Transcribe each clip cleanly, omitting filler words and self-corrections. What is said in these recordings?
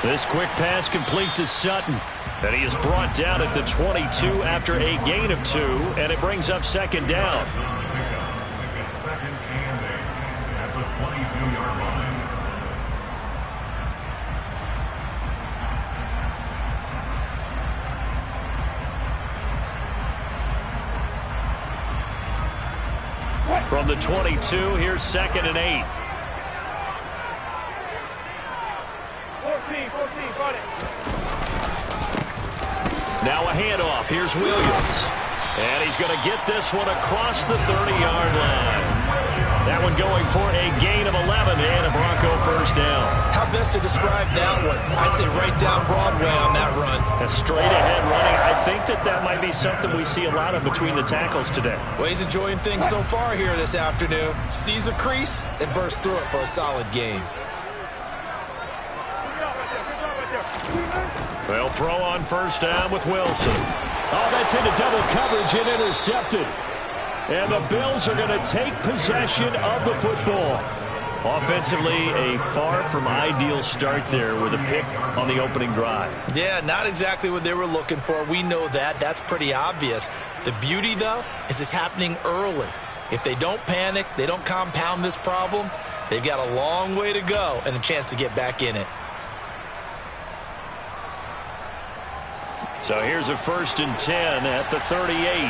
This quick pass complete to Sutton. And he is brought down at the 22 after a gain of 2, and it brings up second down. At the 22-yard line. From the 22, here's 2nd and 8. 14, got it. Now a handoff. Here's Williams. And he's going to get this one across the 30-yard line. That one going for a gain of 11 and a Bronco first down. How best to describe that one? I'd say right down Broadway on that run. A straight-ahead running. I think that might be something we see a lot of between the tackles today. Well, he's enjoying things so far here this afternoon. Sees a crease and bursts through it for a solid gain. They'll throw on first down with Wilson. Oh, that's into double coverage and intercepted. And the Bills are going to take possession of the football. Offensively, a far from ideal start there with a pick on the opening drive. Yeah, not exactly what they were looking for. We know that. That's pretty obvious. The beauty, though, is it's happening early. If they don't panic, they don't compound this problem, they've got a long way to go and a chance to get back in it. So here's a 1st and 10 at the 38.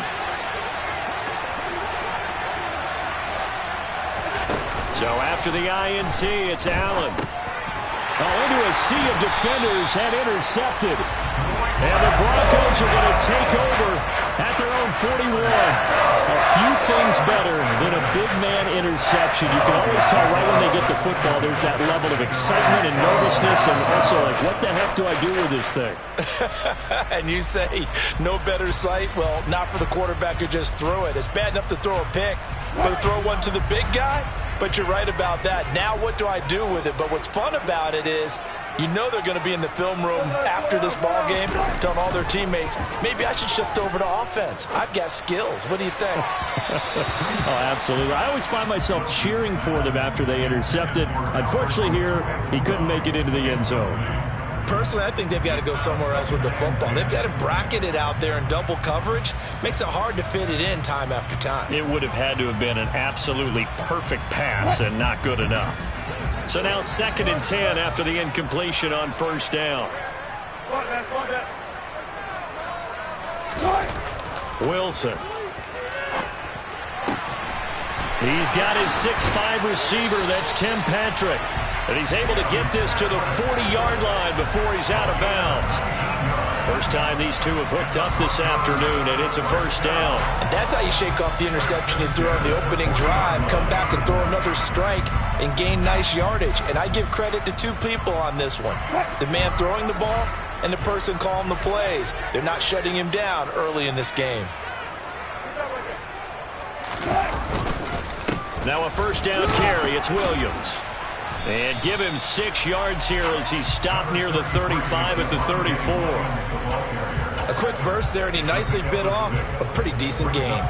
So after the INT, it's Allen. Into a sea of defenders and intercepted. And the Broncos are going to take over at their own 41. A few things better than a big man interception. You can always tell right when they get the football, there's that level of excitement and nervousness and also like, what the heck do I do with this thing? And you say, no better sight? Well, not for the quarterback who just threw it. It's bad enough to throw a pick, but to throw one to the big guy? But you're right about that. Now what do I do with it? But what's fun about it is you know they're going to be in the film room after this ball game telling all their teammates, maybe I should shift over to offense. I've got skills. What do you think? Oh, absolutely. I always find myself cheering for them after they intercepted. Unfortunately here, he couldn't make it into the end zone. Personally, I think they've got to go somewhere else with the football. They've got to bracket it out there in double coverage. Makes it hard to fit it in time after time. It would have had to have been an absolutely perfect pass and not good enough. So now 2nd and 10 after the incompletion on first down. Wilson. He's got his 6'5 receiver. That's Tim Patrick. And he's able to get this to the 40-yard line before he's out of bounds. First time these two have hooked up this afternoon, and it's a first down. And that's how you shake off the interception you threw on the opening drive. Come back and throw another strike and gain nice yardage. And I give credit to two people on this one. The man throwing the ball and the person calling the plays. They're not shutting him down early in this game. Now a first down carry. It's Williams. And give him 6 yards here as he's stopped near the 35 at the 34. A quick burst there, and he nicely bit off a pretty decent gain.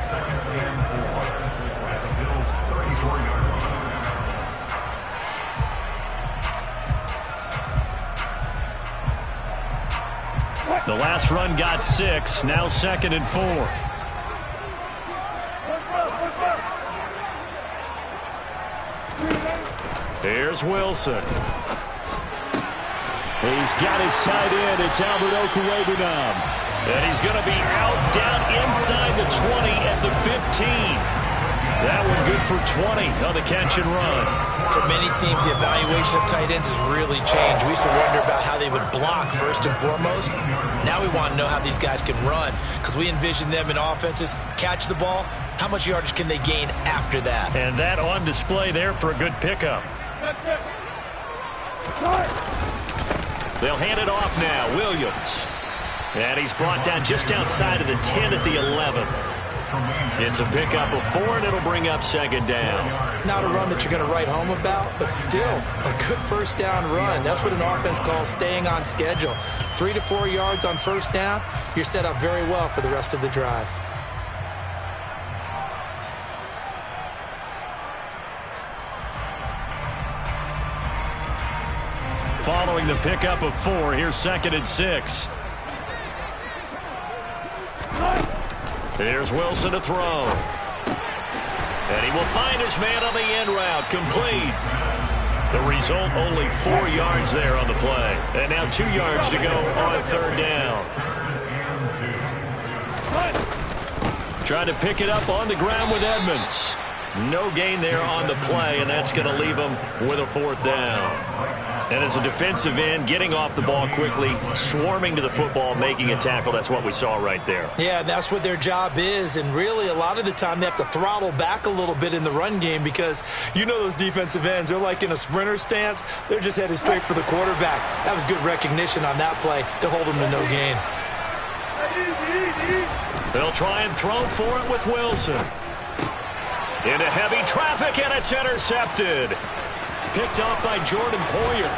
The last run got 6. Now 2nd and 4. Here's Wilson. He's got his tight end. It's Albert Okwuegbunam. And he's going to be out down inside the 20 at the 15. That one good for 20 on the catch and run. For many teams, the evaluation of tight ends has really changed. We used to wonder about how they would block first and foremost. Now we want to know how these guys can run because we envision them in offenses catch the ball. How much yardage can they gain after that? And that on display there for a good pickup. They'll hand it off now. Williams. And he's brought down just outside of the 10 at the 11. It's a pickup of 4, and it'll bring up second down. Not a run that you're going to write home about, but still a good first down run. That's what an offense calls staying on schedule. 3 to 4 yards on first down, you're set up very well for the rest of the drive. following the pickup of 4. Here's 2nd and 6. Here's Wilson to throw. And he will find his man on the end route. Complete. The result, only 4 yards there on the play. And now 2 yards to go on 3rd down. Trying to pick it up on the ground with Edmonds. No gain there on the play, and that's going to leave him with a 4th down. And as a defensive end, getting off the ball quickly, swarming to the football, making a tackle, that's what we saw right there. Yeah, that's what their job is, and really a lot of the time they have to throttle back a little bit in the run game because you know those defensive ends, they're like in a sprinter stance. They're just headed straight for the quarterback. That was good recognition on that play to hold him to no gain. They'll try and throw for it with Wilson. Into heavy traffic, and it's intercepted. Picked off by Jordan Poyer.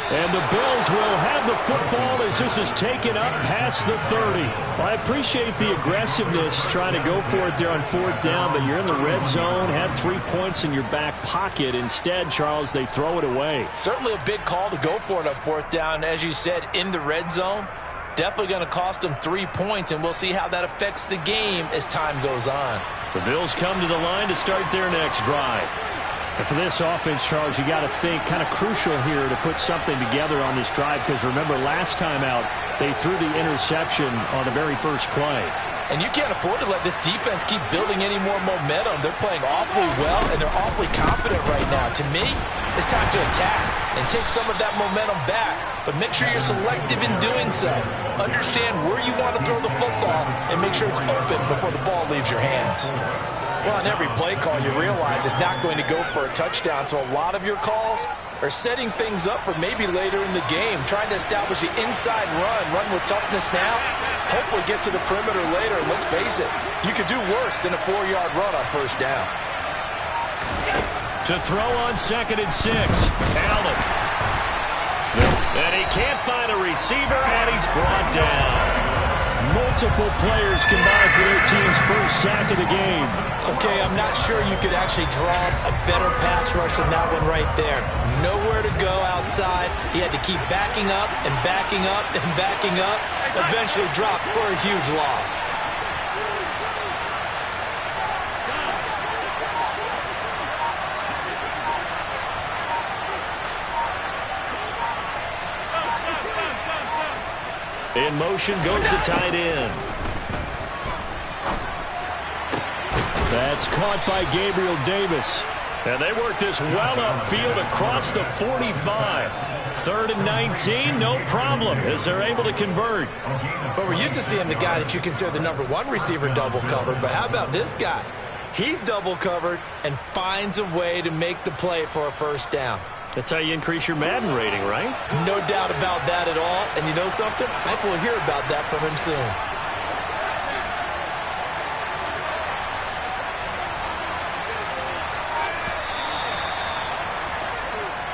And the Bills will have the football as this is taken up past the 30. Well, I appreciate the aggressiveness trying to go for it there on 4th down, but you're in the red zone, had 3 points in your back pocket. Instead, Charles, they throw it away. Certainly a big call to go for it on 4th down. As you said, in the red zone, definitely going to cost them 3 points, and we'll see how that affects the game as time goes on. The Bills come to the line to start their next drive. And for this offense, Charles, you got to think kind of crucial here to put something together on this drive because remember last time out they threw the interception on the very first play. And you can't afford to let this defense keep building any more momentum. They're playing awfully well, and they're awfully confident right now. To me, it's time to attack and take some of that momentum back. But make sure you're selective in doing so. Understand where you want to throw the football and make sure it's open before the ball leaves your hands. Well, on every play call, you realize it's not going to go for a touchdown. So a lot of your calls are setting things up for maybe later in the game, trying to establish the inside run with toughness now, hopefully get to the perimeter later. And let's face it, you could do worse than a 4-yard run on 1st down. To throw on 2nd and 6, Allen. And he can't find a receiver, and he's brought down. Multiple players combined for their team's first sack of the game. Okay, I'm not sure you could actually draw a better pass rush than that one right there. Nowhere to go outside. He had to keep backing up and backing up and backing up. Eventually dropped for a huge loss. In motion goes the tight end. That's caught by Gabriel Davis. And they work this well upfield across the 45. 3rd and 19, no problem, as they're able to convert. But we're used to seeing the guy that you consider the number 1 receiver double covered. But how about this guy? He's double covered and finds a way to make the play for a 1st down. That's how you increase your Madden rating, right? No doubt about that at all. And you know something? I think we'll hear about that from him soon.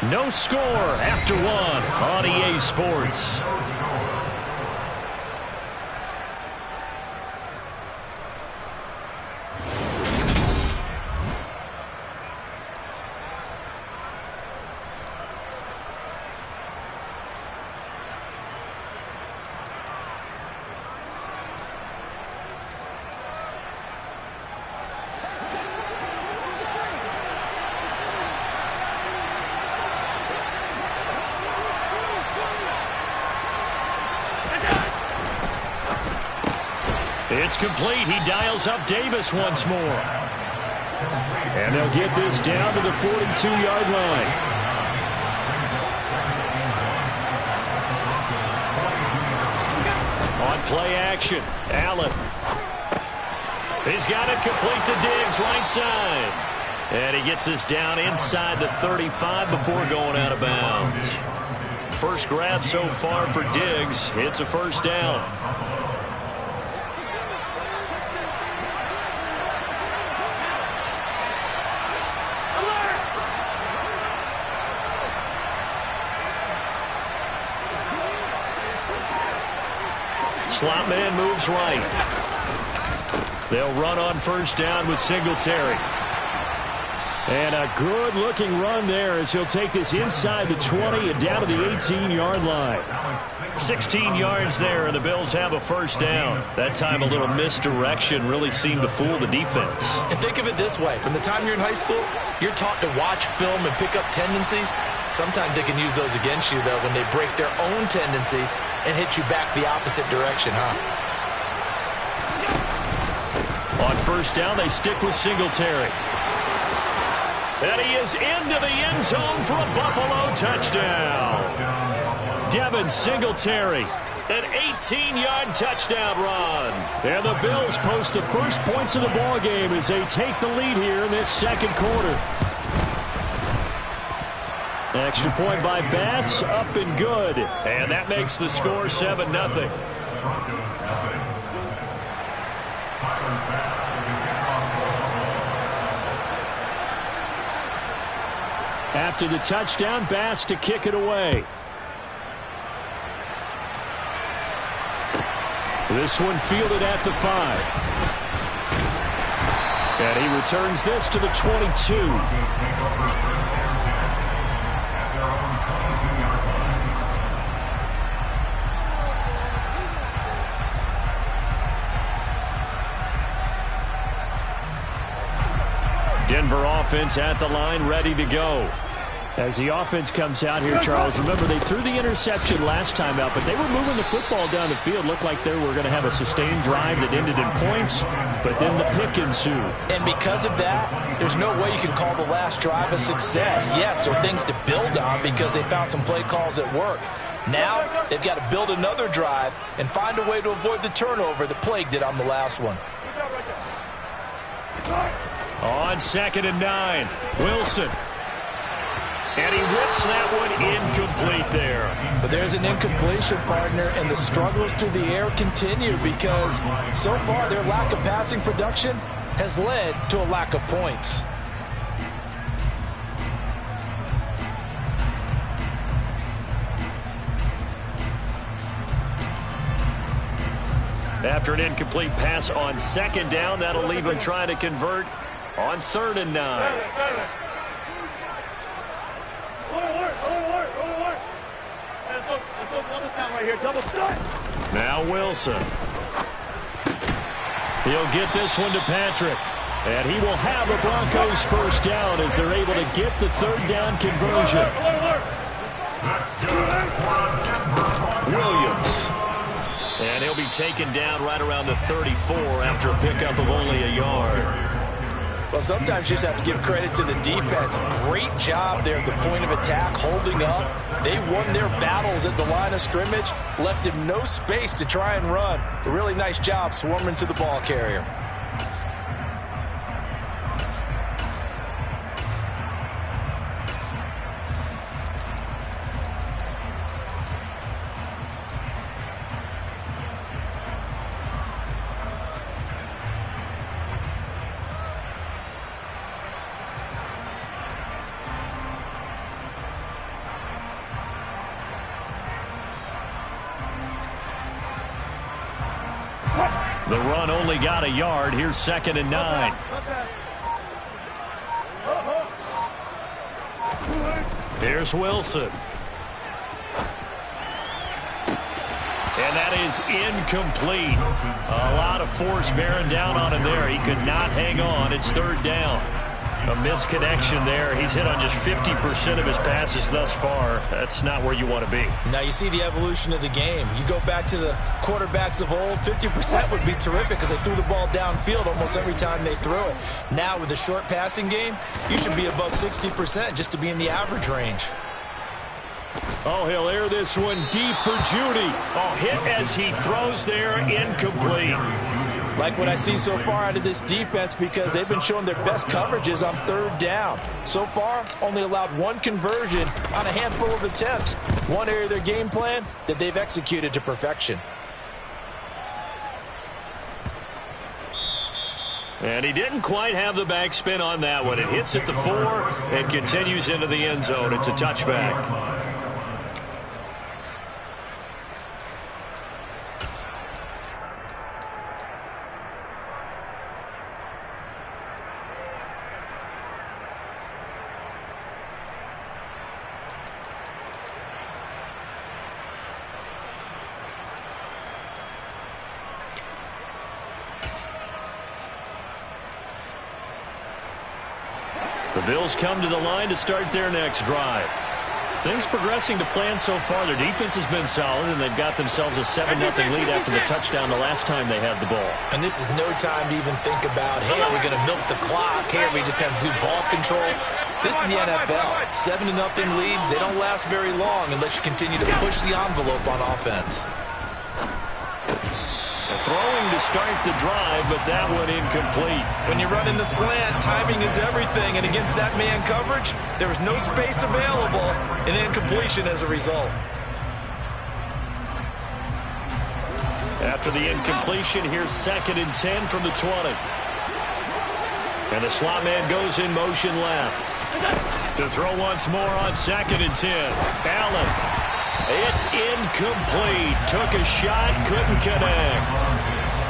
No score after 1 on EA Sports. It's complete. He dials up Davis once more. And they'll get this down to the 42-yard line. On play action, Allen. He's got it complete to Diggs, right side. And he gets this down inside the 35 before going out of bounds. First grab so far for Diggs. It's a 1st down. Slot man moves right. They'll run on 1st down with Singletary. And a good-looking run there as he'll take this inside the 20 and down to the 18-yard line. 16 yards there, and the Bills have a first down. That time a little misdirection really seemed to fool the defense. And think of it this way. From the time you're in high school, you're taught to watch film and pick up tendencies. Sometimes they can use those against you, though, when they break their own tendencies and hit you back the opposite direction, huh? On first down, they stick with Singletary. And he is into the end zone for a Buffalo touchdown. Devin Singletary, an 18-yard touchdown run. And the Bills post the first points of the ball game as they take the lead here in this second quarter. Extra point by Bass, up and good. And that makes the score 7-0. After the touchdown, Bass to kick it away. This one fielded at the 5. And he returns this to the 22. Denver offense at the line, ready to go. As the offense comes out here, Charles, remember they threw the interception last time out, but they were moving the football down the field. Looked like they were going to have a sustained drive that ended in points, but then the pick ensued. And because of that, there's no way you can call the last drive a success. Yes, there are things to build on because they found some play calls that work. Now, they've got to build another drive and find a way to avoid the turnover that plagued it on the last one. On 2nd and 9, Wilson. And he rips that one incomplete there. But there's an incompletion, partner, and the struggles through the air continue because so far their lack of passing production has led to a lack of points. After an incomplete pass on 2nd down, that'll leave him trying to convert on 3rd and 9. Now Wilson. He'll get this one to Patrick. And he will have a Broncos first down as they're able to get the 3rd down conversion. Williams. And he'll be taken down right around the 34 after a pickup of only a yard. Well, sometimes you just have to give credit to the defense. Great job there at the point of attack, holding up. They won their battles at the line of scrimmage, left him no space to try and run. A really nice job swarming to the ball carrier. The run only got a yard. Here's 2nd and 9. Here's Wilson. And that is incomplete. A lot of force bearing down on him there. He could not hang on. It's 3rd down. A misconnection there. He's hit on just 50% of his passes thus far. That's not where you want to be. Now you see the evolution of the game. You go back to the quarterbacks of old, 50% would be terrific because they threw the ball downfield almost every time they threw it. Now with the short passing game, you should be above 60% just to be in the average range. Oh, he'll air this one deep for Judy. Oh, hit as he throws there, incomplete. Like what I see so far out of this defense because they've been showing their best coverages on 3rd down. So far, only allowed one conversion on a handful of attempts. One area of their game plan that they've executed to perfection. And he didn't quite have the backspin on that one. It hits at the 4 and continues into the end zone. It's a touchback. Bills come to the line to start their next drive. Things progressing to plan so far. Their defense has been solid, and they've got themselves a 7-0 lead after the touchdown the last time they had the ball. And this is no time to even think about, hey, are we going to milk the clock? Hey, are we just going to do ball control? This is the NFL. 7-0 leads, they don't last very long unless you continue to push the envelope on offense. Throwing to start the drive, but that one incomplete. When you run in the slant, timing is everything, and against that man coverage, there was no space available, and incompletion as a result. After the incompletion, here's 2nd and 10 from the 20. And the slot man goes in motion left. To throw once more on 2nd and 10. Allen. It's incomplete. Took a shot, couldn't connect.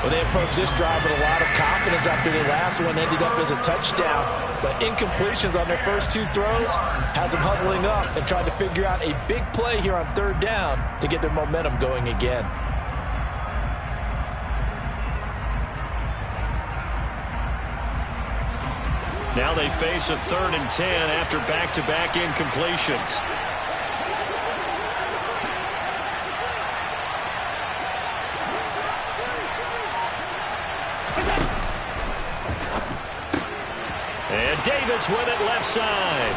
Well, they approached this drive with a lot of confidence after their last one ended up as a touchdown. But incompletions on their first 2 throws has them huddling up and trying to figure out a big play here on 3rd down to get their momentum going again. Now they face a 3rd and 10 after back-to-back incompletions. And Davis with it left side.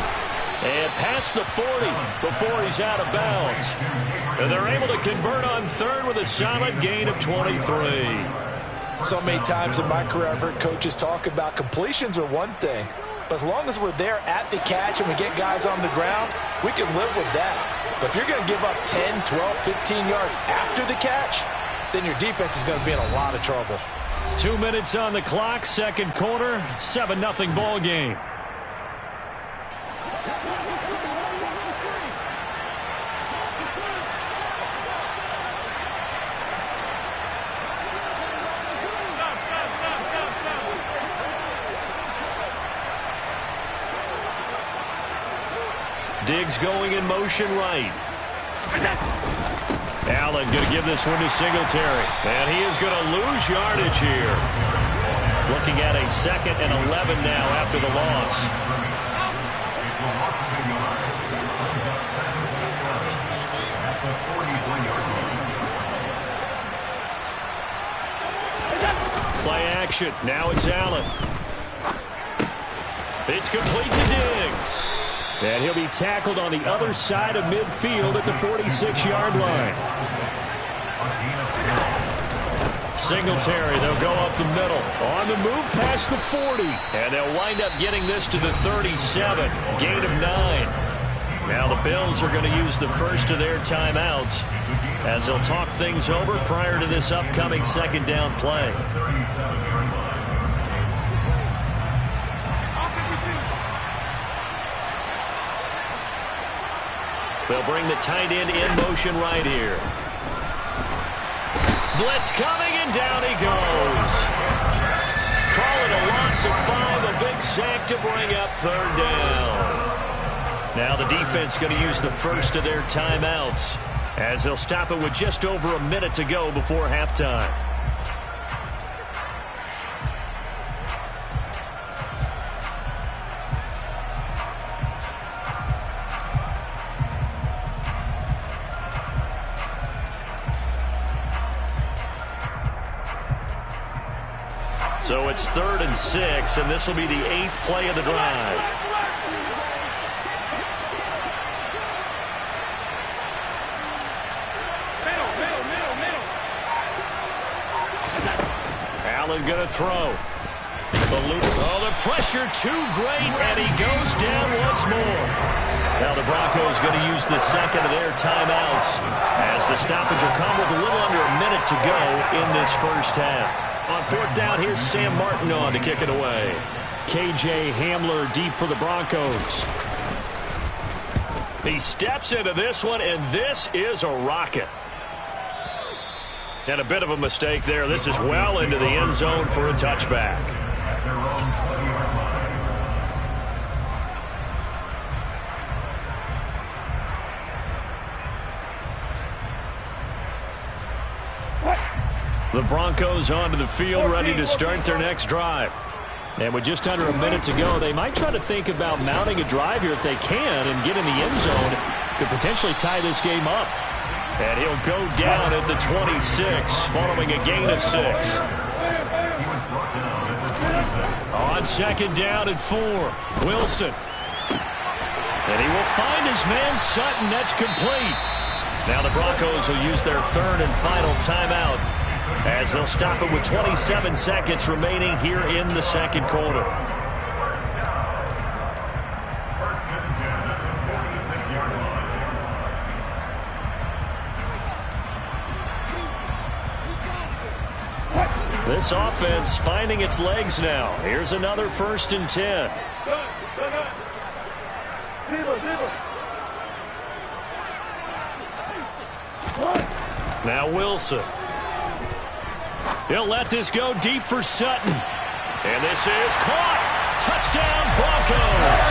And past the 40 before he's out of bounds. And they're able to convert on 3rd with a solid gain of 23. So many times in my career I've heard coaches talk about completions are one thing. But as long as we're there at the catch and we get guys on the ground, we can live with that. But if you're going to give up 10, 12, 15 yards after the catch, then your defense is going to be in a lot of trouble. 2 minutes on the clock, 2nd quarter, 7-0 ball game. Diggs going in motion right. Allen going to give this one to Singletary. And he is going to lose yardage here. Looking at a 2nd and 11 now after the loss. Play action. Now it's Allen. It's complete to Diggs. And he'll be tackled on the other side of midfield at the 46-yard line. Singletary, they'll go up the middle. On the move past the 40. And they'll wind up getting this to the 37. Gain of 9. Now the Bills are going to use the first of their timeouts as they'll talk things over prior to this upcoming 2nd down play. They'll bring the tight end in motion right here. Blitz coming, and down he goes. Call it a loss of 5, a big sack to bring up 3rd down. Now the defense going to use the first of their timeouts as they'll stop it with just over a minute to go before halftime. So it's 3rd and 6, and this will be the 8th play of the drive. Allen going to throw. The pressure too great, and he goes down once more. Now the Broncos going to use the 2nd of their timeouts as the stoppage will come with a little under a minute to go in this first half. On 4th down, here's Sam Martin on to kick it away. KJ Hamler deep for the Broncos. He steps into this one, and this is a rocket. And a bit of a mistake there. This is well into the end zone for a touchback. The Broncos onto the field, ready to start their next drive. And with just under a minute to go, they might try to think about mounting a drive here if they can and get in the end zone. Could potentially tie this game up. And he'll go down at the 26 following a gain of 6. On second down and 4, Wilson. And he will find his man Sutton. That's complete. Now the Broncos will use their third and final timeout as they'll stop it with 27 seconds remaining here in the second quarter. This offense finding its legs now. Here's another 1st and 10. Now Wilson. He'll let this go deep for Sutton. And this is caught. Touchdown Broncos.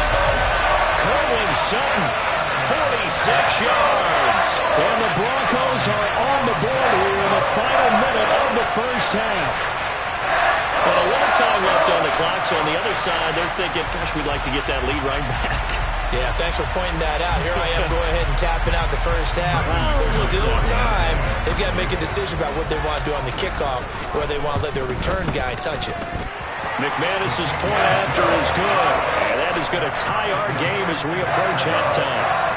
Curling Sutton, 46 yards. And the Broncos are on the board here in the final minute of the first half. Well, a little time left on the clock, so on the other side, they're thinking, gosh, we'd like to get that lead right back. Yeah, thanks for pointing that out. Here I am going ahead and tapping out the first half. There's still time. They've got to make a decision about what they want to do on the kickoff, or they want to let their return guy touch it. McManus's point after is good. And that is going to tie our game as we approach halftime.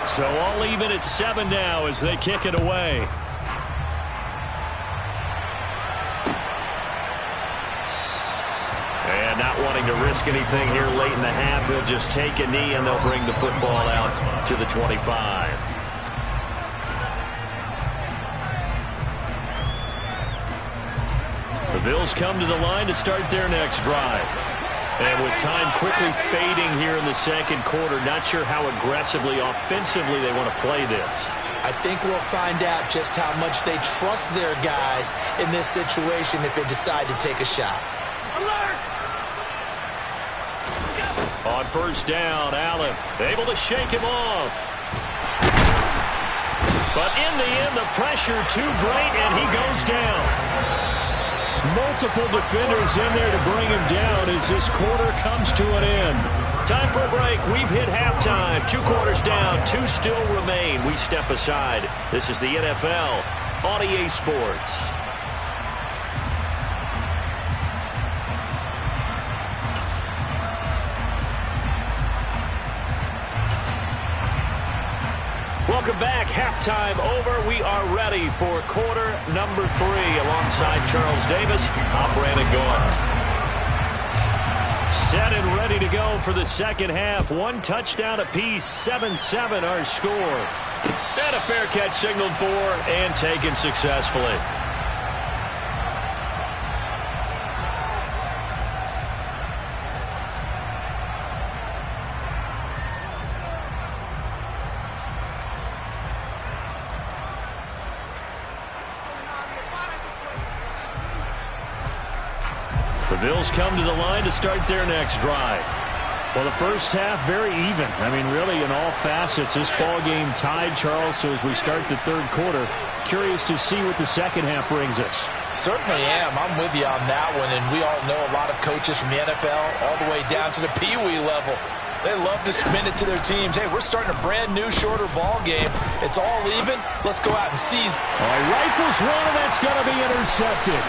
So all even at 7 now as they kick it away. And not wanting to risk anything here late in the half, he'll just take a knee and they'll bring the football out to the 25. The Bills come to the line to start their next drive. And with time quickly fading here in the second quarter, not sure how aggressively, offensively they want to play this. I think we'll find out just how much they trust their guys in this situation if they decide to take a shot. On first down, Allen able to shake him off. But in the end, the pressure too great, and he goes down. Multiple defenders in there to bring him down as this quarter comes to an end. Time for a break. We've hit halftime. 2 quarters down, 2 still remain. We step aside. This is the NFL on EA Sports. Welcome back. Halftime over. We are ready for quarter number 3 alongside Charles Davis. I'm Brandon Gore. Set and ready to go for the second half. 1 touchdown apiece. 7-7 our score. And a fair catch signaled for and taken successfully. The Bills come to the line to start their next drive. Well, the first half, very even. I mean, really, in all facets, this ball game tied, Charles. So as we start the third quarter, curious to see what the second half brings us. Certainly am. I'm with you on that one. And we all know a lot of coaches from the NFL all the way down to the Pee-wee level. They love to spin it to their teams. Hey, we're starting a brand new, shorter ball game. It's all even. Let's go out and seize. All right, rifles one, and that's going to be intercepted.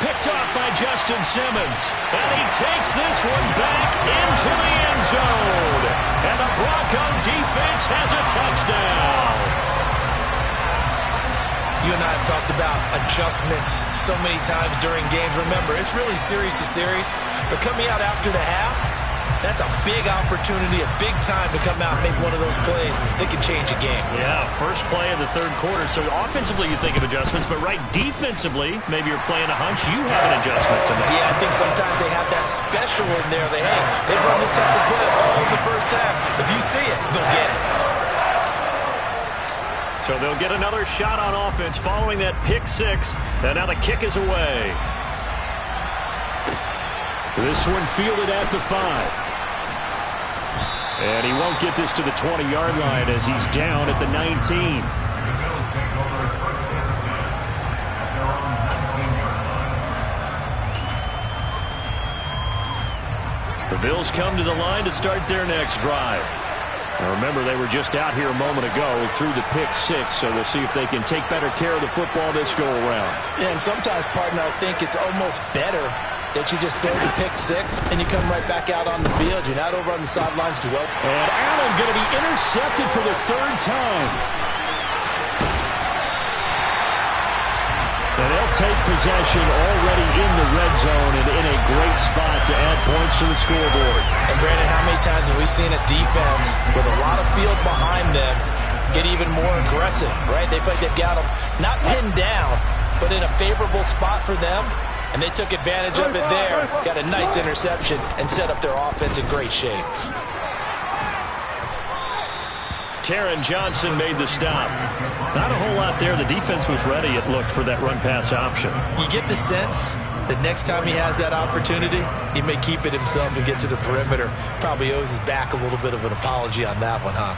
Picked off by Justin Simmons. And he takes this one back into the end zone. And the Bronco defense has a touchdown. You and I have talked about adjustments so many times during games. Remember, it's really series to series. But coming out after the half, that's a big opportunity, a big time to come out and make one of those plays that can change a game. Yeah, first play of the third quarter. So offensively you think of adjustments, but right defensively, maybe you're playing a hunch. You have an adjustment to make. Yeah, I think sometimes they have that special in there. They've run this type of play all in the first half. If you see it, go get it. So they'll get another shot on offense following that pick 6. And now the kick is away. This one fielded at the 5. And he won't get this to the 20-yard line as he's down at the 19. The Bills come to the line to start their next drive. Now remember, they were just out here a moment ago through the pick six, so we'll see if they can take better care of the football this go around. Yeah, and sometimes, partner, I think it's almost better that you just throw the pick six and you come right back out on the field. You're not over on the sidelines to well. And Allen going to be intercepted for the third time. And they'll take possession already in the red zone and in a great spot to add points to the scoreboard. And, Brandon, how many times have we seen a defense with a lot of field behind them get even more aggressive, right? They feel like they've got them not pinned down, but in a favorable spot for them. And they took advantage of it there, got a nice interception, and set up their offense in great shape. Taron Johnson made the stop. Not a whole lot there. The defense was ready, it looked, for that run-pass option. You get the sense that next time he has that opportunity, he may keep it himself and get to the perimeter. Probably owes his back a little bit of an apology on that one, huh?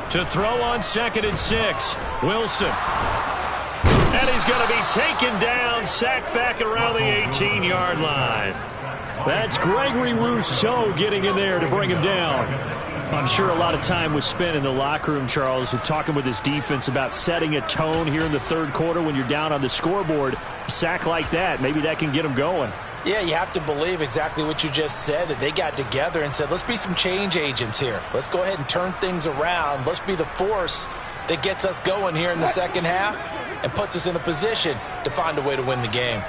To throw on 2nd and 6, Wilson. And he's going to be taken down, sacked back around the 18-yard line. That's Gregory Rousseau getting in there to bring him down. I'm sure a lot of time was spent in the locker room, Charles, with talking with his defense about setting a tone here in the third quarter when you're down on the scoreboard. A sack like that, maybe that can get him going. Yeah, you have to believe exactly what you just said, that they got together and said, let's be some change agents here. Let's go ahead and turn things around. Let's be the force that gets us going here in the second half and puts us in a position to find a way to win the game.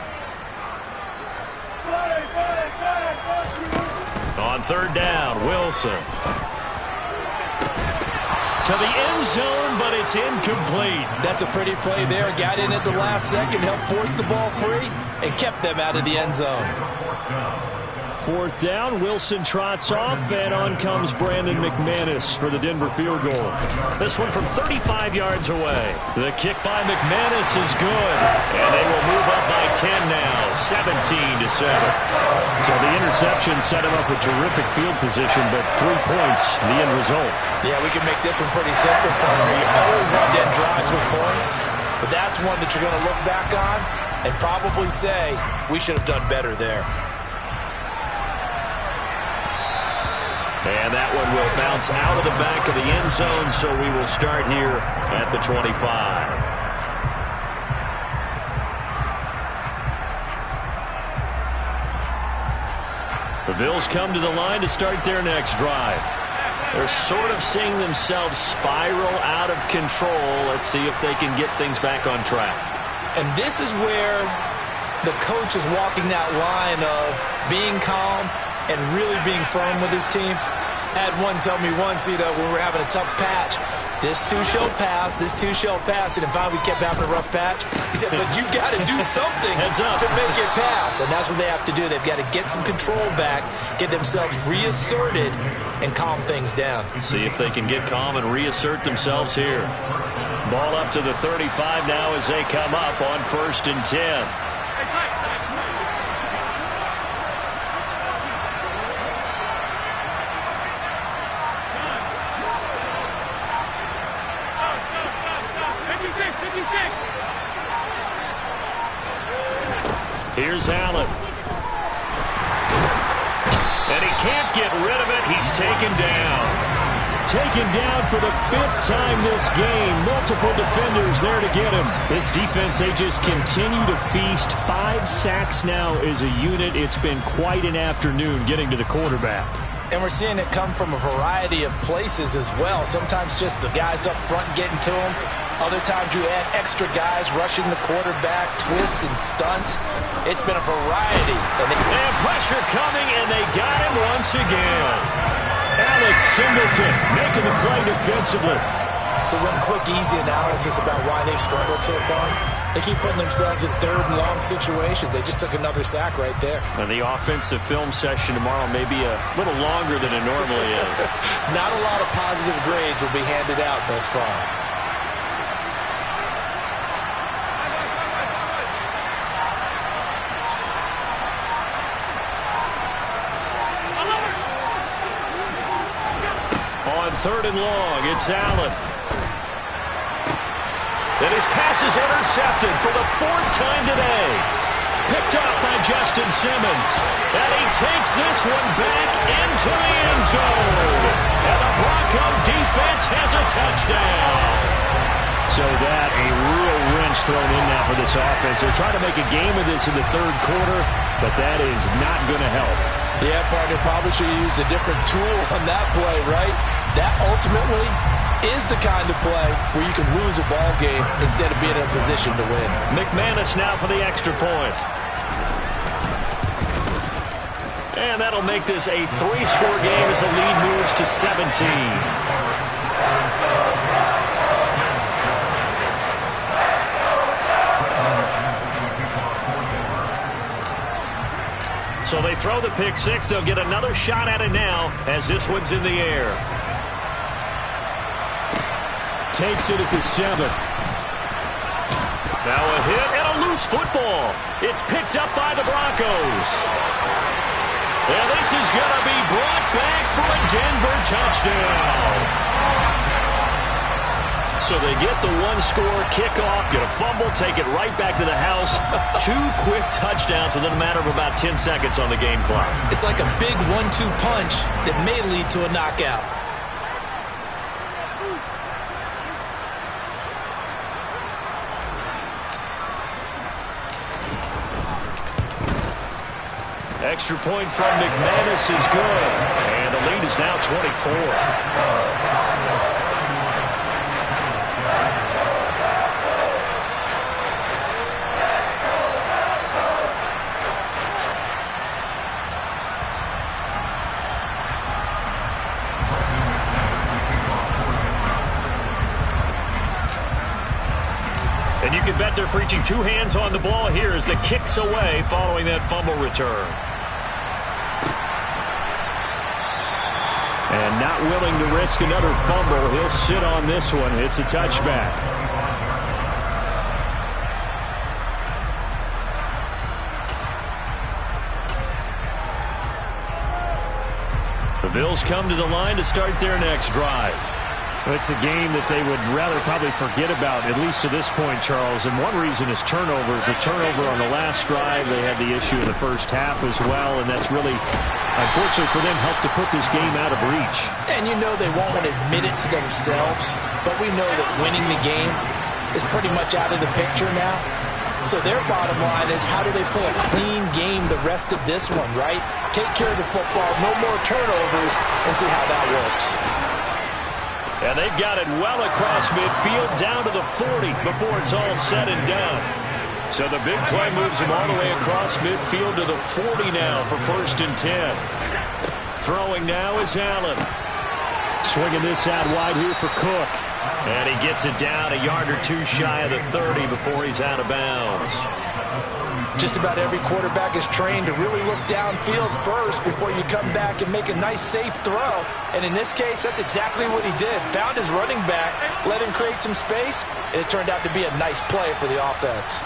On 3rd down, Wilson. To the end zone, but it's incomplete. That's a pretty play there. Got in at the last second, helped force the ball free, and kept them out of the end zone. 4th down, Wilson trots off, and on comes Brandon McManus for the Denver field goal. This one from 35 yards away. The kick by McManus is good, and they will move up by 10 now, 17-7. So the interception set him up with terrific field position, but 3 points, the end result. Yeah, we can make this one pretty simple, partner. You always want to end drives with points, but that's one that you're going to look back on and probably say, we should have done better there. And that one will bounce out of the back of the end zone, so we will start here at the 25. The Bills come to the line to start their next drive. They're sort of seeing themselves spiral out of control. Let's see if they can get things back on track. And this is where the coach is walking that line of being calm and really being firm with his team. Had one tell me once, when we were having a tough patch, this too shall pass, this too shall pass, and finally we kept having a rough patch. He said, but you got to do something to make it pass, and that's what they have to do. They've got to get some control back, get themselves reasserted, and calm things down. See if they can get calm and reassert themselves here. Ball up to the 35 now as they come up on 1st and 10. Here's Allen. And he can't get rid of it. He's taken down. Taken down for the 5th time this game. Multiple defenders there to get him. This defense, they just continue to feast. 5 sacks now as a unit. It's been quite an afternoon getting to the quarterback. And we're seeing it come from a variety of places as well. Sometimes just the guys up front getting to him. Other times you add extra guys rushing the quarterback, twists and stunts. It's been a variety. And pressure coming, and they got him once again. Alex Singleton making the play defensively. So one quick, easy analysis about why they've struggled so far. They keep putting themselves in 3rd and long situations. They just took another sack right there. And the offensive film session tomorrow may be a little longer than it normally is. Not a lot of positive grades will be handed out thus far. 3rd and long. It's Allen. And his pass is intercepted for the 4th time today. Picked up by Justin Simmons. And he takes this one back into the end zone. And the Bronco defense has a touchdown. So that, a real wrench thrown in now for this offense. They're trying to make a game of this in the 3rd quarter, but that is not going to help. Yeah, partner, probably should have used a different tool on that play, right? That ultimately is the kind of play where you can lose a ball game instead of being in a position to win. McManus now for the extra point. And that'll make this a 3-score game as the lead moves to 17. So they throw the pick six. They'll get another shot at it now as this one's in the air. Takes it at the 7. Now a hit and a loose football. It's picked up by the Broncos. And this is going to be brought back for a Denver touchdown. So they get the 1-score kickoff, get a fumble, take it right back to the house. 2 quick touchdowns within a matter of about 10 seconds on the game clock. It's like a big 1-2 punch that may lead to a knockout. Extra point from McManus is good. And the lead is now 24. And you can bet they're preaching 2 hands on the ball here as the kick's away following that fumble return. And not willing to risk another fumble. He'll sit on this one. It's a touchback. The Bills come to the line to start their next drive. It's a game that they would rather probably forget about, at least to this point, Charles. And one reason is turnovers. A turnover on the last drive. They had the issue in the first half as well, and that's really, unfortunately for them, helped to put this game out of reach. And you know they won't want to admit it to themselves, but we know that winning the game is pretty much out of the picture now. So their bottom line is, how do they play a clean game the rest of this one, right? Take care of the football, no more turnovers, and see how that works. And they've got it well across midfield down to the 40 before it's all said and done. So the big play moves him all the way across midfield to the 40 now for 1st and 10. Throwing now is Allen. Swinging this out wide here for Cook. And he gets it down a yard or 2 shy of the 30 before he's out of bounds. Just about every quarterback is trained to really look downfield first before you come back and make a nice, safe throw. And in this case, that's exactly what he did. Found his running back, let him create some space, and it turned out to be a nice play for the offense.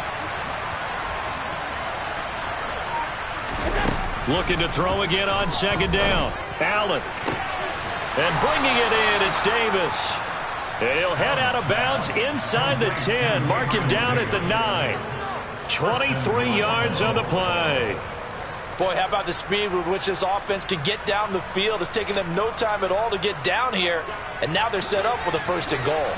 Looking to throw again on 2nd down. Allen. And bringing it in, it's Davis. And he'll head out of bounds inside the 10. Mark him down at the 9. 23 yards on the play. Boy, how about the speed with which this offense can get down the field? It's taken them no time at all to get down here, and now they're set up with a 1st and goal.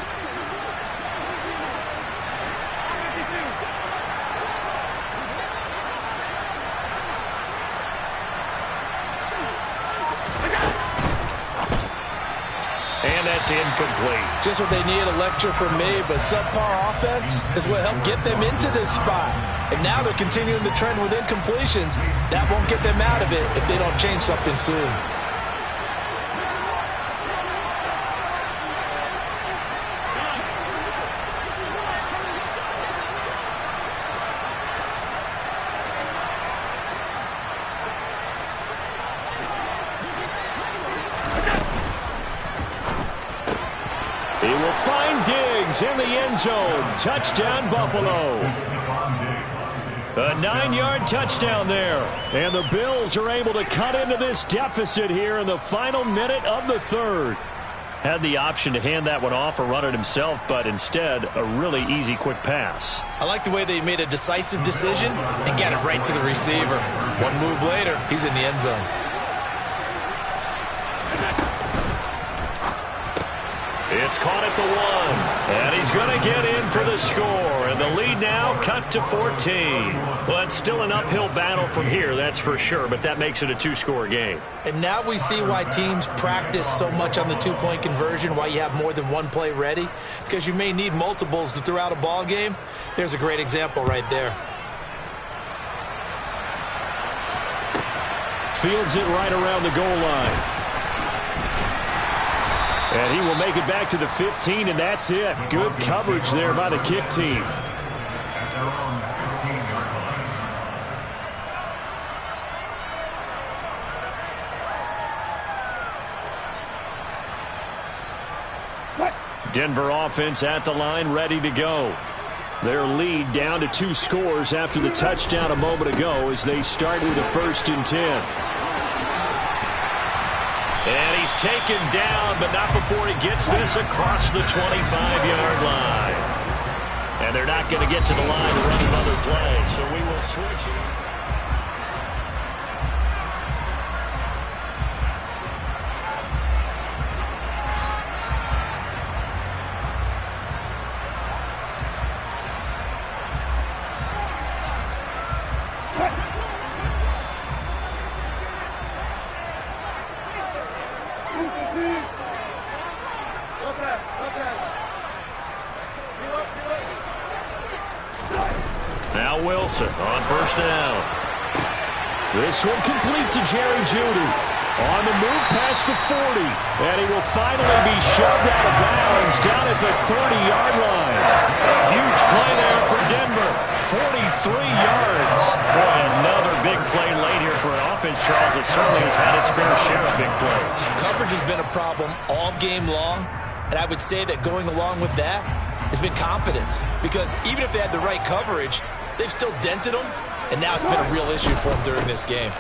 And that's incomplete. Just what they need, a lecture from me, but subpar offense is what helped get them into this spot. And now they're continuing the trend with incompletions. That won't get them out of it if they don't change something soon. He will find Diggs in the end zone. Touchdown, Buffalo. A 9-yard touchdown there. And the Bills are able to cut into this deficit here in the final minute of the 3rd. Had the option to hand that one off or run it himself, but instead a really easy quick pass. I like the way they made a decisive decision and got it right to the receiver. One move later, he's in the end zone. It's caught at the 1, and he's going to get in for the score, and the lead now cut to 14. Well, it's still an uphill battle from here, that's for sure, but that makes it a 2-score game. And now we see why teams practice so much on the 2-point conversion, why you have more than one play ready, because you may need multiples to throw out a ball game. There's a great example right there. Fields it right around the goal line. And he will make it back to the 15, and that's it. Good coverage there by the kick team. At their own 15-yard line. Denver offense at the line, ready to go. Their lead down to 2 scores after the touchdown a moment ago as they start with a 1st and 10. And he's taken down, but not before he gets this across the 25-yard line. And they're not going to get to the line to run another play, so we will switch it. Now Wilson on 1st down. This one complete to Jerry Jeudy. On the move past the 40. And he will finally be shoved out of bounds down at the 30-yard line. A huge play there for Denver. 43 yards. Boy, another big play late here for an offense, Charles, that certainly has had its fair share of big plays. Coverage has been a problem all game long, and I would say that going along with that has been confidence, because even if they had the right coverage, they've still dented them, and now it's been a real issue for them during this game.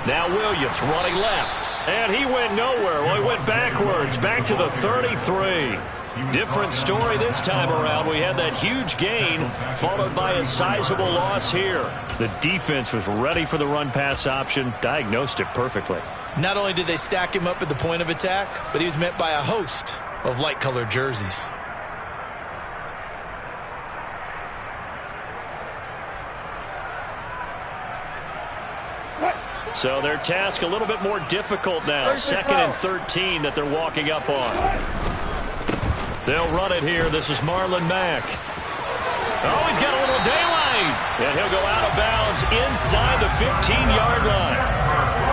Now Williams running left, and he went nowhere. Well, he went backwards, back to the 33. Different story this time around. We had that huge gain, followed by a sizable loss here. The defense was ready for the run-pass option, diagnosed it perfectly. Not only did they stack him up at the point of attack, but he was met by a host of light-colored jerseys. So their task a little bit more difficult now. 2nd and 13 that they're walking up on. They'll run it here. This is Marlon Mack. Oh, he's got a little daylight. And he'll go out of bounds inside the 15-yard line.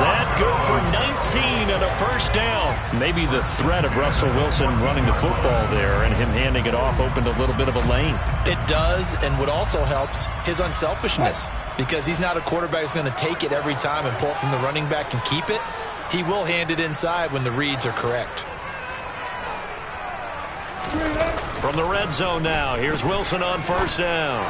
That good for 19 and a 1st down. Maybe the threat of Russell Wilson running the football there and him handing it off opened a little bit of a lane. It does, and what also helps, his unselfishness. Because he's not a quarterback who's going to take it every time and pull it from the running back and keep it. He will hand it inside when the reads are correct. From the red zone now, here's Wilson on 1st down.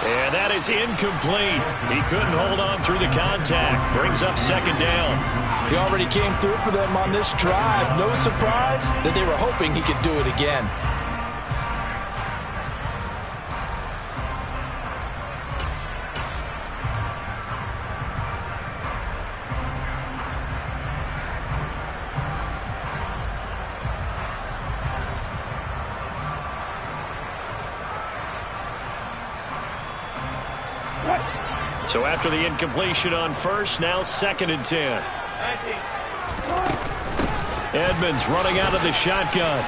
And that is incomplete. He couldn't hold on through the contact. Brings up 2nd down. He already came through for them on this drive. No surprise that they were hoping he could do it again. So after the incompletion on 1st, now 2nd and 10. Edmonds running out of the shotgun.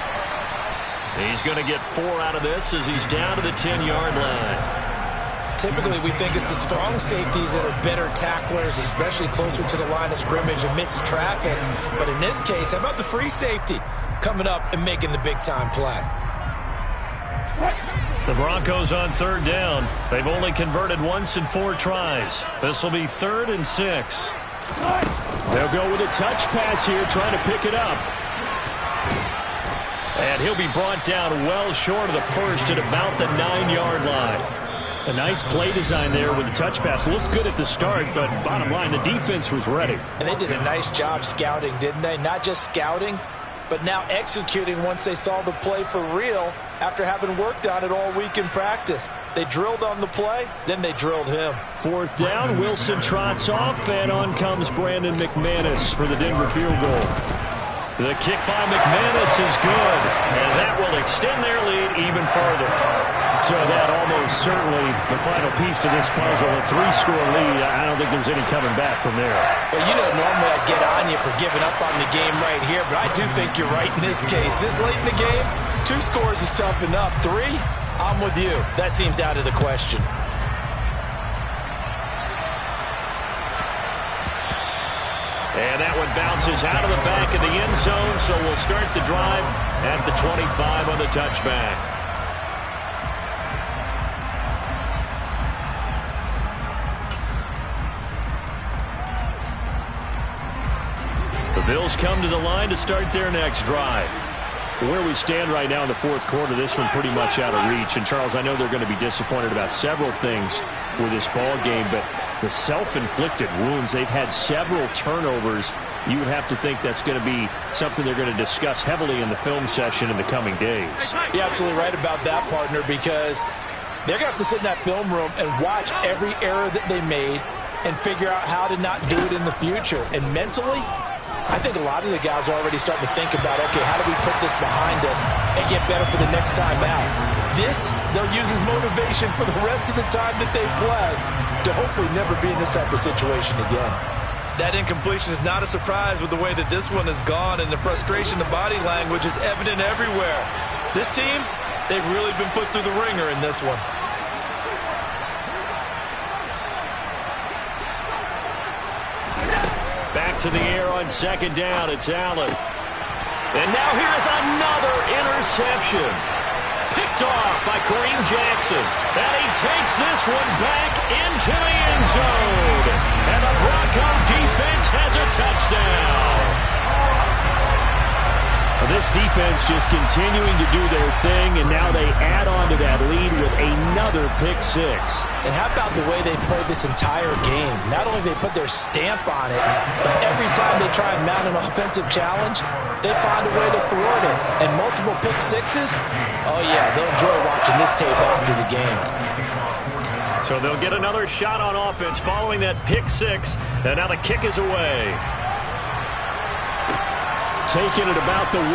He's going to get 4 out of this as he's down to the 10-yard line. Typically, we think it's the strong safeties that are better tacklers, especially closer to the line of scrimmage amidst traffic. But in this case, how about the free safety coming up and making the big-time play? The Broncos on 3rd down. They've only converted once in 4 tries. This will be 3rd and 6. They'll go with a touch pass here, trying to pick it up. And he'll be brought down well short of the 1st at about the 9-yard line. A nice play design there with the touch pass. Looked good at the start, but bottom line, the defense was ready. And they did a nice job scouting, didn't they? Not just scouting, but now executing once they saw the play for real after having worked on it all week in practice. They drilled on the play, then they drilled him. Fourth down, Wilson trots off, and on comes Brandon McManus for the Denver field goal. The kick by McManus is good, and that will extend their lead even further. So that almost certainly the final piece to this puzzle, a 3-score lead. I don't think there's any coming back from there. Well, you know, normally I'd get on you for giving up on the game right here, but I do think you're right in this case. This late in the game, 2 scores is tough enough. 3, I'm with you. That seems out of the question. And that one bounces out of the back of the end zone, so we'll start the drive at the 25 on the touchback. The Bills come to the line to start their next drive. Where we stand right now in the fourth quarter, this one pretty much out of reach. And, Charles, I know they're going to be disappointed about several things with this ball game, but the self-inflicted wounds, they've had several turnovers. You would have to think that's going to be something they're going to discuss heavily in the film session in the coming days. You're absolutely right about that, partner, because they're going to have to sit in that film room and watch every error that they made and figure out how to not do it in the future. And mentally, I think a lot of the guys are already starting to think about, okay, how do we put this behind us and get better for the next time out? This, they'll use as motivation for the rest of the time that they play to hopefully never be in this type of situation again. That incompletion is not a surprise with the way that this one has gone, and the frustration, the body language is evident everywhere. This team, they've really been put through the ringer in this one. Back to the air on second down. It's Allen. And now here is another interception. Picked off by Kareem Jackson. And he takes this one back into the end zone. And the Bronco defense has a touchdown. This defense just continuing to do their thing, and now they add on to that lead with another pick six. And how about the way they played this entire game? Not only they put their stamp on it, but every time they try and mount an offensive challenge, they find a way to thwart it. And multiple pick sixes, oh yeah, they'll enjoy watching this tape after the game. So they'll get another shot on offense following that pick six, and now the kick is away. Taking it about the 1.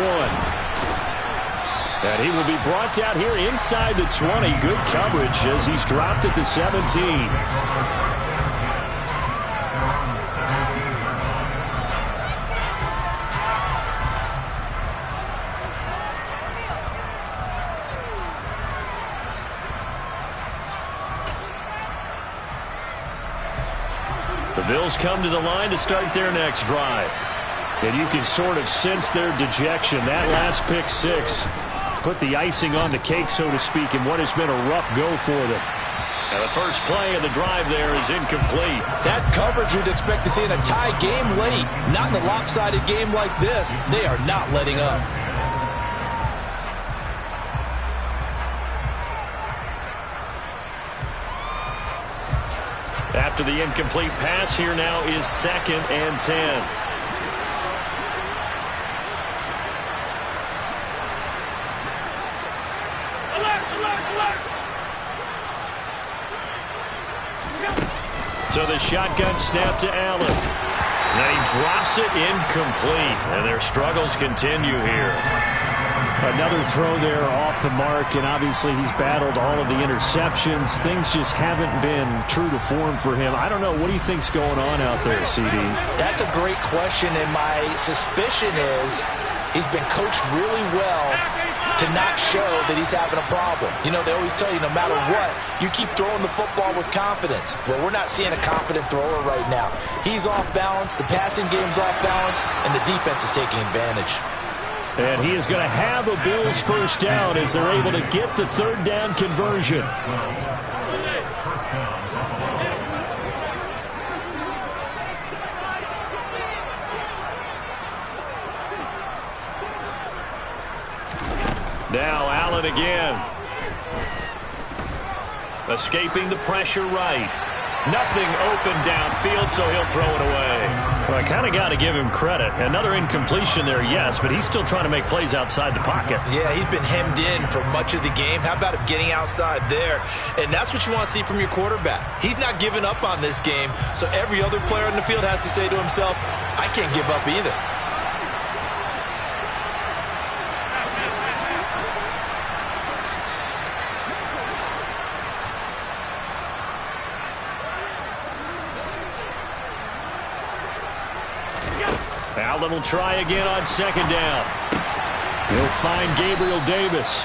And he will be brought down here inside the 20. Good coverage as he's dropped at the 17. The Bills come to the line to start their next drive. And you can sort of sense their dejection. That last pick six put the icing on the cake, so to speak, in what has been a rough go for them. And the first play of the drive there is incomplete. That's coverage you'd expect to see in a tie game late. Not in a lopsided game like this. They are not letting up. After the incomplete pass, here now is 2nd and 10. So the shotgun snap to Allen. And he drops it incomplete. And their struggles continue here. Another throw there off the mark, and obviously he's battled all of the interceptions. Things just haven't been true to form for him. I don't know. What do you think's going on out there, CD? That's a great question, and my suspicion is he's been coached really well to not show that he's having a problem. You know, they always tell you no matter what, you keep throwing the football with confidence. Well, we're not seeing a confident thrower right now. He's off balance, the passing game's off balance, and the defense is taking advantage. And he is going to have a Bills first down as they're able to get the third down conversion. Now Allen again. Escaping the pressure right. Nothing open downfield, so he'll throw it away. Well, I kind of got to give him credit. Another incompletion there, yes, but he's still trying to make plays outside the pocket. Yeah, he's been hemmed in for much of the game. How about him getting outside there? And that's what you want to see from your quarterback. He's not giving up on this game, so every other player on the field has to say to himself, I can't give up either. Allen will try again on second down. He'll find Gabriel Davis.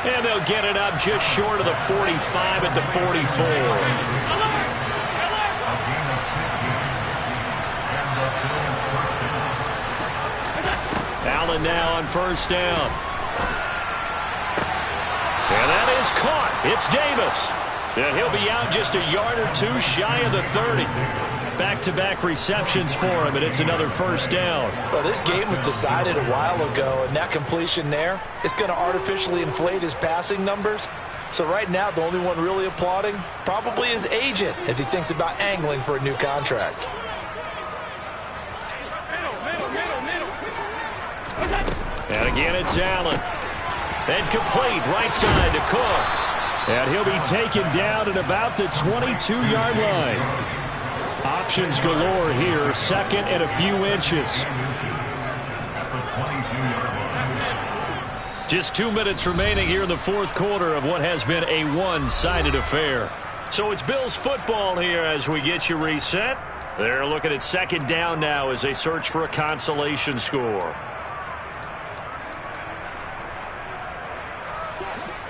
And they'll get it up just short of the 45 at the 44. Allen now on first down. And that is caught. It's Davis. And he'll be out just a yard or two shy of the 30. Back-to-back receptions for him, and it's another first down. Well, this game was decided a while ago, and that completion there is going to artificially inflate his passing numbers. So right now, the only one really applauding probably his agent as he thinks about angling for a new contract. And again, it's Allen. And complete right side to Cook. And he'll be taken down at about the 22-yard line. Options galore here, second and a few inches. Just 2 minutes remaining here in the fourth quarter of what has been a one-sided affair. So it's Bills football here as we get you reset. They're looking at second down now as they search for a consolation score.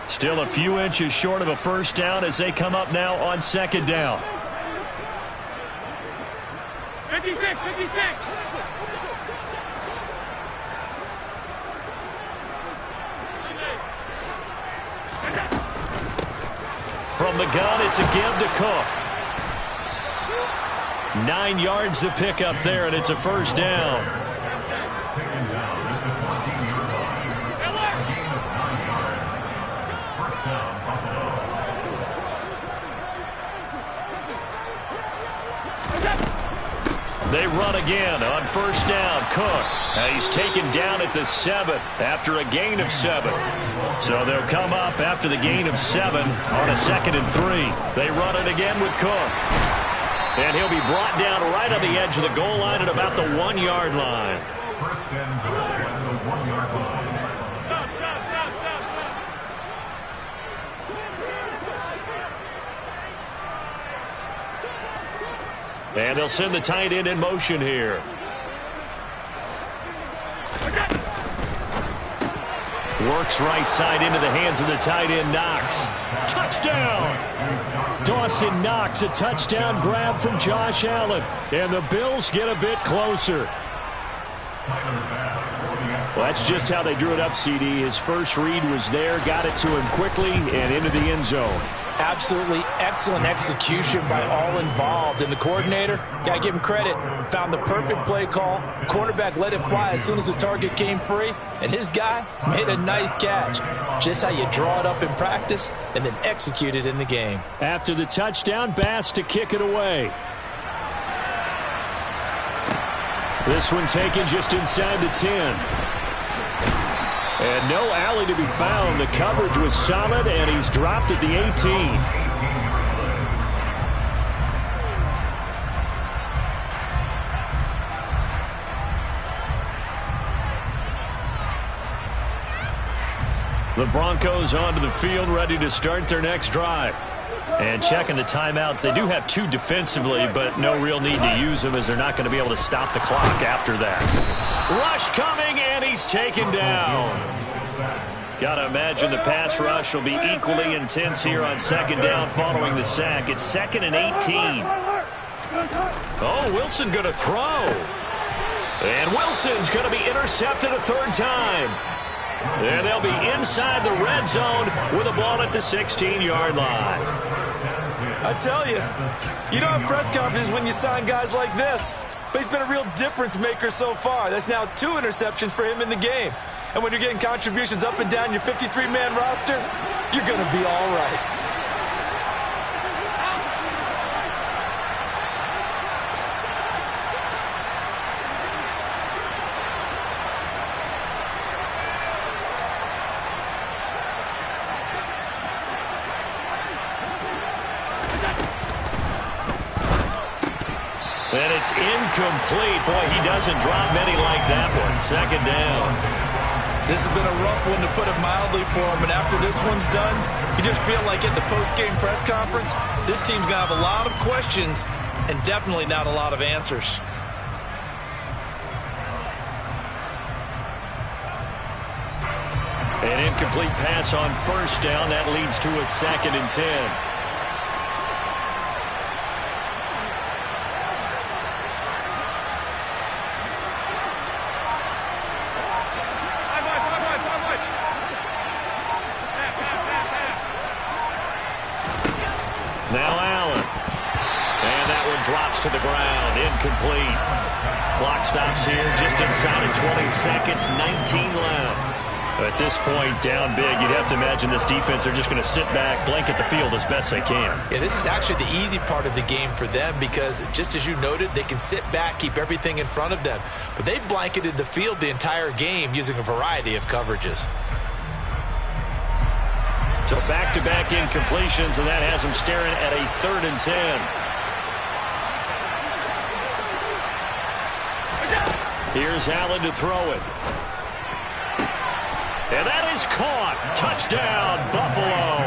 Still a few inches short of a first down as they come up now on second down. 56, 56. From the gun, it's a give to Cook. 9 yards to pick up there, and it's a first down. They run again on first down. Cook. He's taken down at the 7 after a gain of 7. So they'll come up after the gain of 7 on a 2nd and 3. They run it again with Cook. And he'll be brought down right on the edge of the goal line at about the 1-yard line. First and goal at the 1-yard line. And they'll send the tight end in motion here. Works right side into the hands of the tight end, Knox. Touchdown! Dawson Knox, a touchdown grab from Josh Allen. And the Bills get a bit closer. Well, that's just how they drew it up, CD. His first read was there, got it to him quickly, and into the end zone. Absolutely excellent execution by all involved. And the coordinator, got to give him credit, found the perfect play call. Cornerback let it fly as soon as the target came free. And his guy made a nice catch. Just how you draw it up in practice and then execute it in the game. After the touchdown, Bass to kick it away. This one taken just inside the 10. And no alley to be found. The coverage was solid, and he's dropped at the 18. The Broncos onto the field, ready to start their next drive. And checking the timeouts. They do have 2 defensively, but no real need to use them as they're not going to be able to stop the clock after that. Rush coming, and he's taken down. Got to imagine the pass rush will be equally intense here on second down following the sack. It's 2nd and 18. Oh, Wilson going to throw. And Wilson's going to be intercepted a third time. And they'll be inside the red zone with a ball at the 16-yard line. I tell you, you don't have press conferences when you sign guys like this. But he's been a real difference maker so far. That's now 2 interceptions for him in the game. And when you're getting contributions up and down your 53-man roster, you're going to be all right. it's incomplete. Boy, he doesn't drop many like that one. Second down. This has been a rough one, to put it mildly, for him. And after this one's done, you just feel like at the post-game press conference, this team's going to have a lot of questions and definitely not a lot of answers. An incomplete pass on first down. That leads to a 2nd and 10. Now Allen. And that one drops to the ground. Incomplete. Clock stops here just inside of 20 seconds. 19 left. At this point, down big, you'd have to imagine this defense are just going to sit back, blanket the field as best they can. Yeah, this is actually the easy part of the game for them because, just as you noted, they can sit back, keep everything in front of them. But they've blanketed the field the entire game using a variety of coverages. So back-to-back incompletions, and that has them staring at a 3rd and 10. Here's Allen to throw it. And that is caught. Touchdown, Buffalo.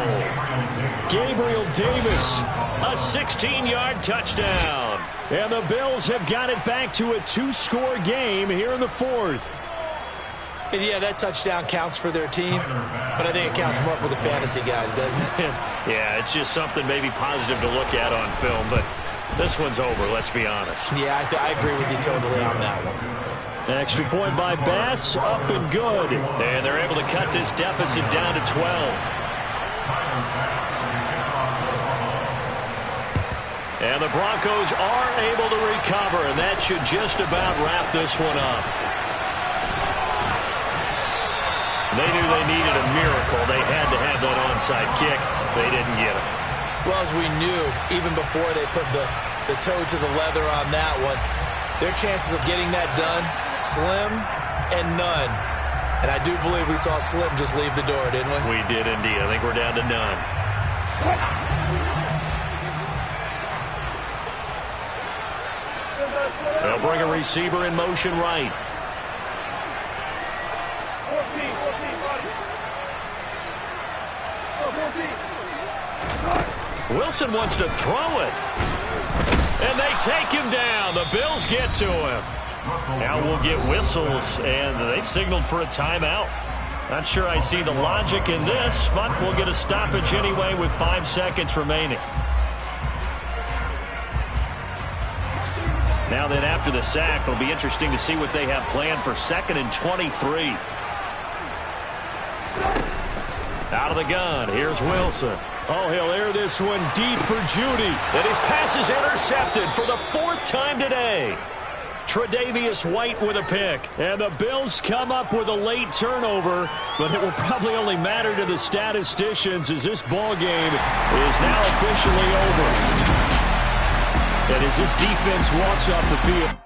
Gabriel Davis. A 16-yard touchdown. And the Bills have got it back to a 2-score game here in the 4th. And yeah, that touchdown counts for their team, but I think it counts more for the fantasy guys, doesn't it? Yeah, it's just something maybe positive to look at on film, but this one's over, let's be honest. Yeah, I agree with you totally on that one. Extra point by Bass, up and good. And they're able to cut this deficit down to 12. And the Broncos are able to recover, and that should just about wrap this one up. They knew they needed a miracle. They had to have that onside kick. They didn't get it. Well, as we knew, even before they put the toe to the leather on that one, their chances of getting that done, slim and none. And I do believe we saw Slim just leave the door, didn't we? We did indeed. I think we're down to none. They'll bring a receiver in motion right. Wilson wants to throw it. And they take him down. The Bills get to him. Now we'll get whistles, and they've signaled for a timeout. Not sure I see the logic in this, but we'll get a stoppage anyway with 5 seconds remaining. Now then, after the sack, it'll be interesting to see what they have planned for 2nd and 23. Out of the gun, here's Wilson. Oh, he'll air this one deep for Judy. And his pass is intercepted for the 4th time today. Tre'Davious White with a pick. And the Bills come up with a late turnover, but it will probably only matter to the statisticians as this ball game is now officially over. And as this defense walks off the field.